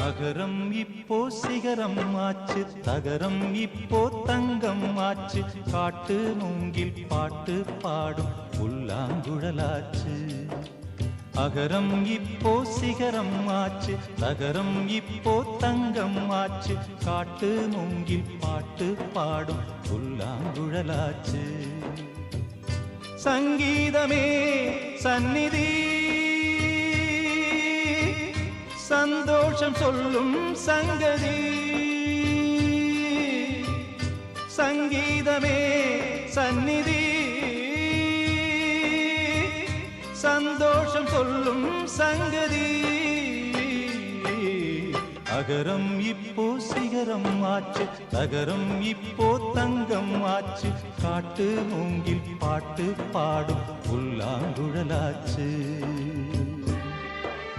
அகரம் இப்போ சிகரம் ஆச்சு, தகரம் இப்போ தங்கம் ஆச்சு, காட்டு மூங்கில் பாட்டு பாடும் புல்லாங்குழலாச்சு. அகரம் இப்போ சிகரம் ஆச்சு, தகரம் இப்போ தங்கம் ஆச்சு, காட்டு மூங்கில் பாட்டு பாடும் புல்லாங்குழலாச்சு. சங்கீதமே சந்நிதி, சந்தோஷம் சொல்லும் சங்கதி. சங்கீதமே சந்நிதி, சந்தோஷம் சொல்லும் சங்கதி. அகரம் இப்போ சிகரம் ஆச்சு, தகரம் இப்போ தங்கம் ஆச்சு, காட்டு மூங்கில் பாட்டு பாடும் புல்லாங்குழலாச்சு.